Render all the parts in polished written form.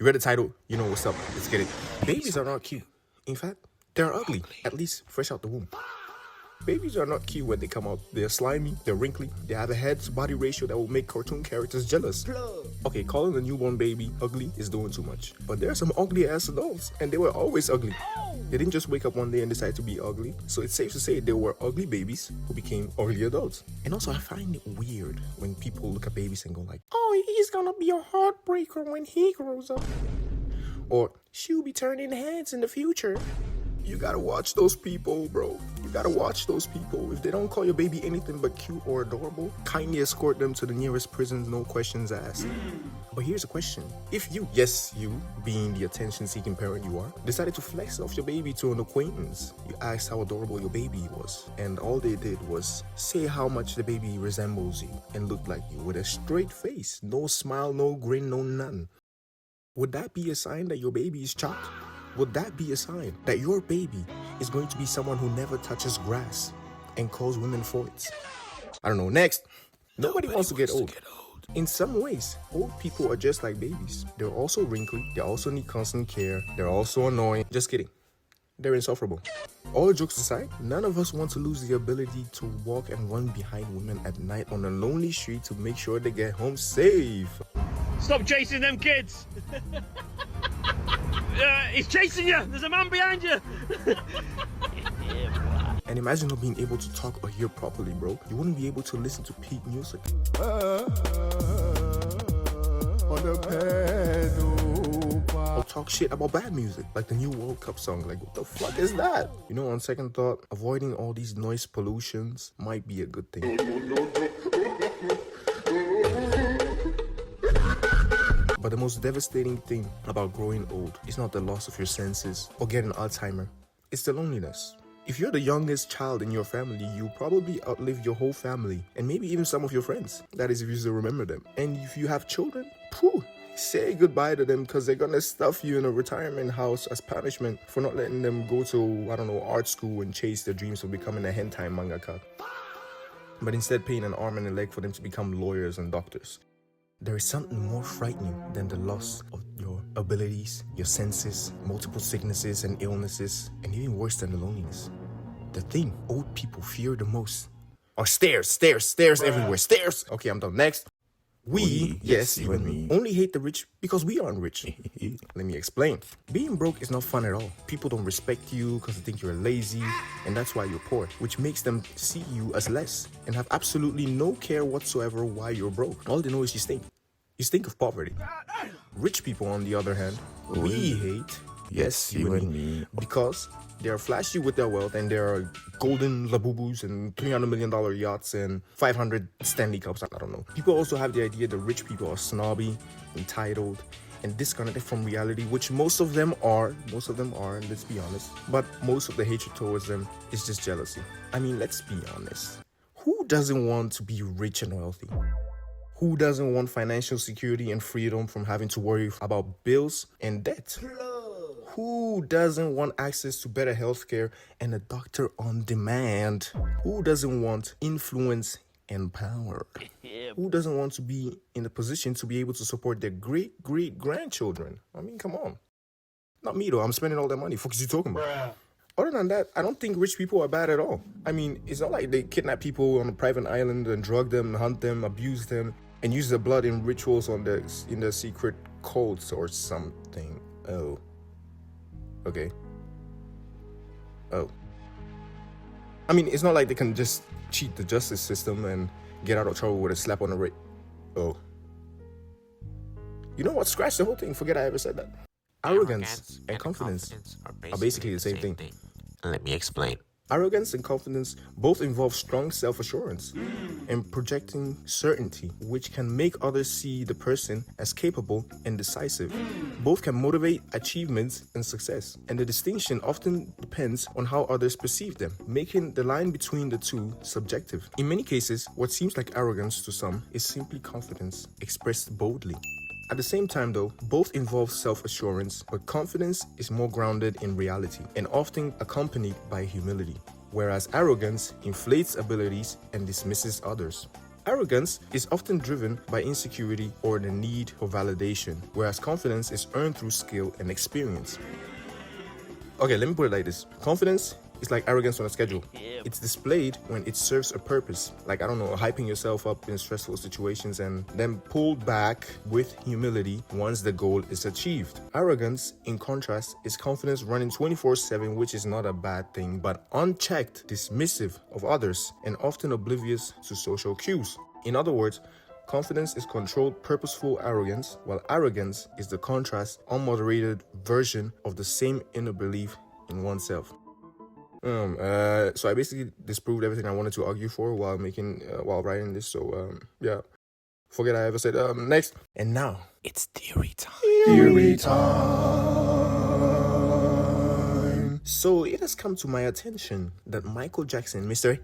You read the title, you know what's up. Let's get it. Babies are not cute. In fact, they're ugly, at least fresh out the womb. Babies are not cute when they come out. They're slimy, they're wrinkly, they have a head-to-body ratio that will make cartoon characters jealous. Okay, calling a newborn baby ugly is doing too much. But there are some ugly-ass adults, and they were always ugly. They didn't just wake up one day and decide to be ugly. So it's safe to say there were ugly babies who became ugly adults. And also, I find it weird when people look at babies and go like, oh, he's gonna be a heartbreaker when he grows up. Or, she'll be turning heads in the future. You gotta watch those people, bro. You gotta watch those people. If they don't call your baby anything but cute or adorable, kindly escort them to the nearest prison, no questions asked. But here's a question. If you, yes, you, being the attention-seeking parent you are, decided to flex off your baby to an acquaintance, you asked how adorable your baby was, and all they did was say how much the baby resembles you and looked like you with a straight face, no smile, no grin, no nothing. Would that be a sign that your baby is chopped? Would that be a sign that your baby is going to be someone who never touches grass and calls women forts? I don't know. Next. Nobody wants to get old. In some ways, old people are just like babies. They're also wrinkly. They also need constant care. They're also annoying. Just kidding. They're insufferable. All jokes aside, none of us want to lose the ability to walk and run behind women at night on a lonely street to make sure they get home safe. Stop chasing them kids! He's chasing you! There's a man behind you! And imagine not being able to talk or hear properly, bro. You wouldn't be able to listen to Pete music. Or talk shit about bad music, like the new World Cup song. Like, what the fuck is that? You know, on second thought, avoiding all these noise pollutions might be a good thing. But the most devastating thing about growing old is not the loss of your senses or getting Alzheimer's. It's the loneliness. If you're the youngest child in your family, you'll probably outlive your whole family and maybe even some of your friends. That is if you still remember them. And if you have children, say goodbye to them because they're gonna stuff you in a retirement house as punishment for not letting them go to, I don't know, art school and chase their dreams of becoming a hentai mangaka. But instead paying an arm and a leg for them to become lawyers and doctors. There is something more frightening than the loss of your abilities, your senses, multiple sicknesses and illnesses, and even worse than the loneliness. The thing old people fear the most are stairs everywhere, stairs. Okay, I'm done. Next. We, yes, you and me, only hate the rich because we aren't rich. Let me explain. Being broke is not fun at all. People don't respect you because they think you're lazy, and that's why you're poor, which makes them see you as less and have absolutely no care whatsoever why you're broke. All they know is you stink. You stink of poverty. Rich people, on the other hand, we hate, yes, you and me, because they are flashy with their wealth and there are golden labubus and $300 million yachts and 500 Stanley Cups. I don't know. People also have the idea that rich people are snobby, entitled, and disconnected from reality, which most of them are, and let's be honest. But most of the hatred towards them is just jealousy. I mean, let's be honest. Who doesn't want to be rich and wealthy? Who doesn't want financial security and freedom from having to worry about bills and debt? Who doesn't want access to better healthcare and a doctor on demand? Who doesn't want influence and power? Who doesn't want to be in a position to be able to support their great-grandchildren? I mean, come on. Not me, though. I'm spending all that money. Fuck is you talking about? Other than that, I don't think rich people are bad at all. I mean, it's not like they kidnap people on a private island and drug them, hunt them, abuse them, and use their blood in rituals in their secret cults or something. Oh. Okay. Oh. I mean, it's not like they can just cheat the justice system and get out of trouble with a slap on the wrist. Oh. You know what? Scratch the whole thing. Forget I ever said that. Arrogance and confidence are basically the same thing. Let me explain. Arrogance and confidence both involve strong self-assurance and projecting certainty, which can make others see the person as capable and decisive. Both can motivate achievements and success, and the distinction often depends on how others perceive them, making the line between the two subjective. In many cases, what seems like arrogance to some is simply confidence expressed boldly. At the same time though, both involve self-assurance, but confidence is more grounded in reality and often accompanied by humility, whereas arrogance inflates abilities and dismisses others. Arrogance is often driven by insecurity or the need for validation, whereas confidence is earned through skill and experience. Okay, let me put it like this. Confidence is like arrogance on a schedule. It's displayed when it serves a purpose, like, I don't know, hyping yourself up in stressful situations and then pulled back with humility once the goal is achieved. Arrogance, in contrast, is confidence running 24/7, which is not a bad thing, but unchecked, dismissive of others, and often oblivious to social cues. In other words, confidence is controlled, purposeful arrogance, while arrogance is the contrast, unmoderated version of the same inner belief in oneself. So I basically disproved everything I wanted to argue for while writing this. So yeah, forget I ever said next. And now it's theory time. Theory time. So it has come to my attention that Michael Jackson, Mr.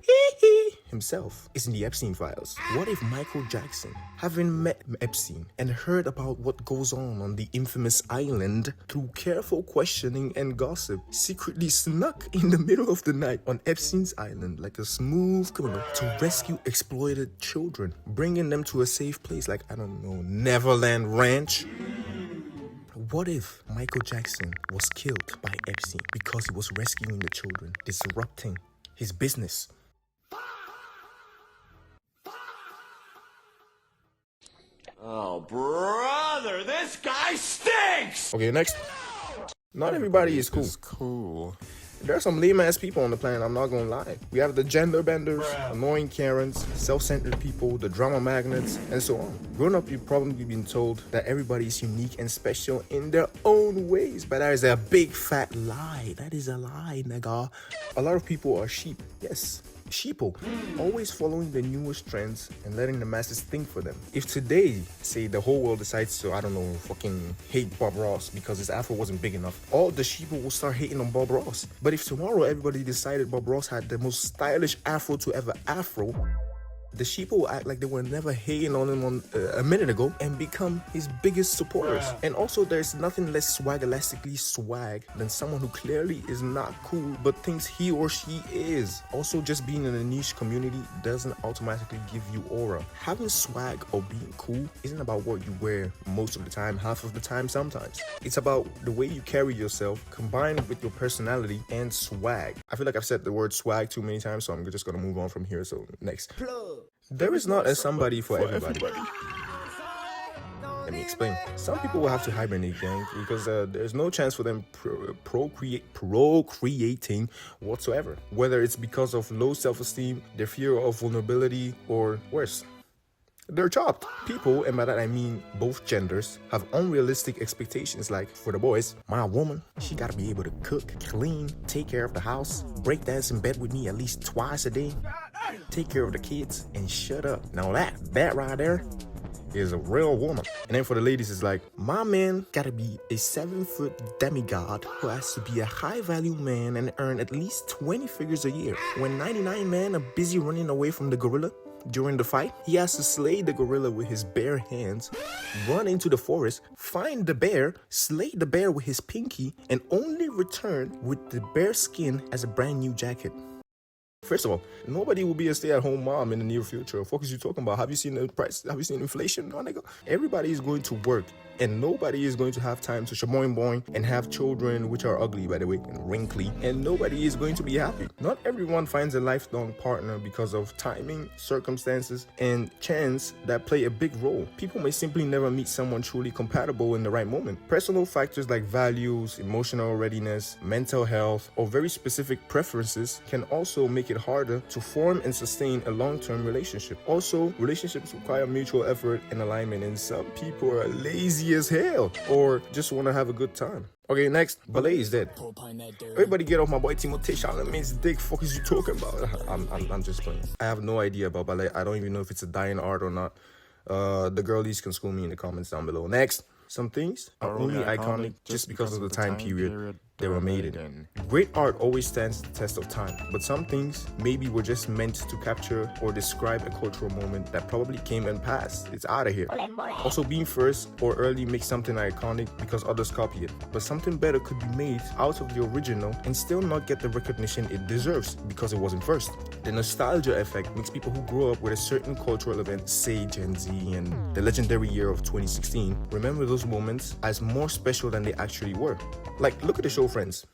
himself, is in the Epstein files. What if Michael Jackson, having met Epstein and heard about what goes on the infamous island, through careful questioning and gossip, secretly snuck in the middle of the night on Epstein's island like a smooth criminal to rescue exploited children, bringing them to a safe place like, I don't know, Neverland Ranch? What if Michael Jackson was killed by Epstein because he was rescuing the children, disrupting his business? Oh, brother, this guy stinks! Okay, next. Not everybody is cool. There are some lame-ass people on the planet, I'm not gonna lie. We have the gender benders, annoying Karens, self-centered people, the drama magnets, and so on. Growing up, you've probably been told that everybody is unique and special in their own ways, but that is a big fat lie. That is a lie, nigga. A lot of people are sheep. Yes. Sheeple, always following the newest trends and letting the masses think for them. If today, say, the whole world decides to, I don't know, fucking hate Bob Ross because his afro wasn't big enough, all the sheeple will start hating on Bob Ross. But if tomorrow everybody decided Bob Ross had the most stylish afro to ever afro, the sheeple will act like they were never hating on him a minute ago and become his biggest supporters. And also, there's nothing less swagalastically swag than someone who clearly is not cool but thinks he or she is. Also, just being in a niche community doesn't automatically give you aura. Having swag or being cool isn't about what you wear most of the time, half of the time sometimes. It's about the way you carry yourself combined with your personality and swag. I feel like I've said the word swag too many times, so I'm just gonna move on from here. So next. There is not a somebody for everybody. Let me explain. Some people will have to hibernate, gang, because there's no chance for them procreating whatsoever. Whether it's because of low self-esteem, their fear of vulnerability, or worse, they're chopped. People, and by that I mean both genders, have unrealistic expectations. Like, for the boys, my woman, she gotta be able to cook, clean, take care of the house, break dance in bed with me at least twice a day, take care of the kids, and shut up. Now that right there is a real woman. And then for the ladies, it's like, my man gotta be a 7-foot demigod who has to be a high-value man and earn at least 20 figures a year. When 99 men are busy running away from the gorilla during the fight, he has to slay the gorilla with his bare hands, run into the forest, find the bear, slay the bear with his pinky, and only return with the bear skin as a brand new jacket. First of all, nobody will be a stay-at-home mom in the near future. What is you talking about? Have you seen the price? Have you seen inflation? No, nigga. Everybody is going to work, and nobody is going to have time to shaboing boing and have children, which are ugly, by the way, and wrinkly, and nobody is going to be happy. Not everyone finds a lifelong partner because of timing, circumstances, and chance that play a big role. People may simply never meet someone truly compatible in the right moment. Personal factors like values, emotional readiness, mental health, or very specific preferences can also make it harder to form and sustain a long-term relationship. Also, relationships require mutual effort and alignment, and some people are lazy as hell or just want to have a good time. Okay, next. Ballet is dead. Everybody get off my boy Timothée Chalamet's dick. Fuck is you talking about? I'm just playing. I have no idea about ballet. I don't even know if it's a dying art or not. The girlies can school me in the comments down below. Next. Some things are only iconic just because of the time period they were made in. Great art always stands the test of time, but some things maybe were just meant to capture or describe a cultural moment that probably came and passed. It's out of here. Also, being first or early makes something iconic because others copy it, but something better could be made out of the original and still not get the recognition it deserves because it wasn't first. The nostalgia effect makes people who grew up with a certain cultural event, say Gen Z and the legendary year of 2016, remember those moments as more special than they actually were. Like, look at the show Friends.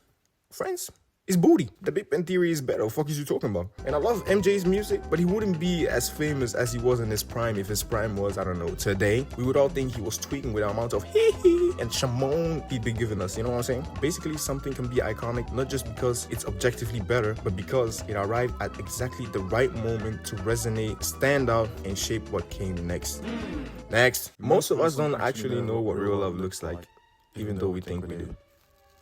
Friends is booty. The Big Bang Theory is better. What the fuck is you talking about? And I love MJ's music, but he wouldn't be as famous as he was in his prime if his prime was, I don't know, today. We would all think he was tweaking with the amount of hee and shamon he'd be giving us, you know what I'm saying? Basically, something can be iconic not just because it's objectively better, but because it arrived at exactly the right moment to resonate, stand out, and shape what came next. Most of us don't actually know what real love looks like, even though we think we do.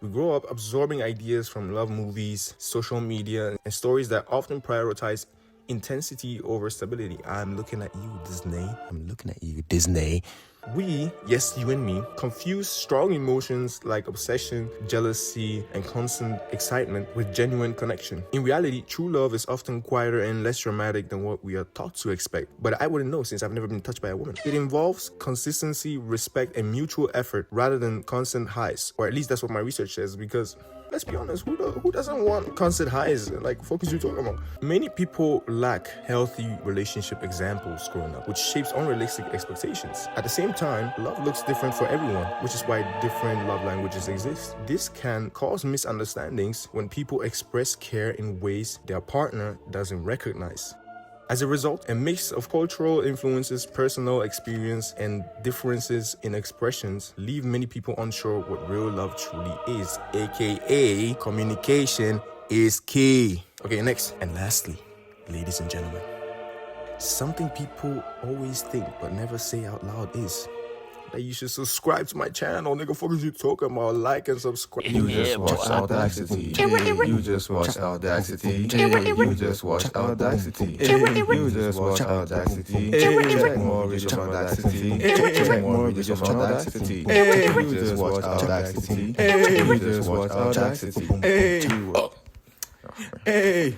We grow up absorbing ideas from love movies, social media, and stories that often prioritize intensity over stability. I'm looking at you, Disney. I'm looking at you, Disney. We, yes, you and me, confuse strong emotions like obsession, jealousy, and constant excitement with genuine connection. In reality, true love is often quieter and less dramatic than what we are taught to expect. But I wouldn't know since I've never been touched by a woman. It involves consistency, respect, and mutual effort rather than constant highs. Or at least that's what my research says, because let's be honest, who doesn't want constant highs? Like, what are you talking about? Many people lack healthy relationship examples growing up, which shapes unrealistic expectations. At the same time, love looks different for everyone, which is why different love languages exist. This can cause misunderstandings when people express care in ways their partner doesn't recognize. As a result, a mix of cultural influences, personal experience, and differences in expressions leave many people unsure what real love truly is, aka communication is key. Okay, next and lastly, ladies and gentlemen, something people always think but never say out loud is that you should subscribe to my channel. Nigga, fuck is you talking about? Like and subscribe. You just watch Audacity. You just watch Audacity. You just watch Audacity. You just watch Audacity. Check more videos on Audacity. Check more videos on Audacity. You just watch Audacity. You just watch Audacity. Hey.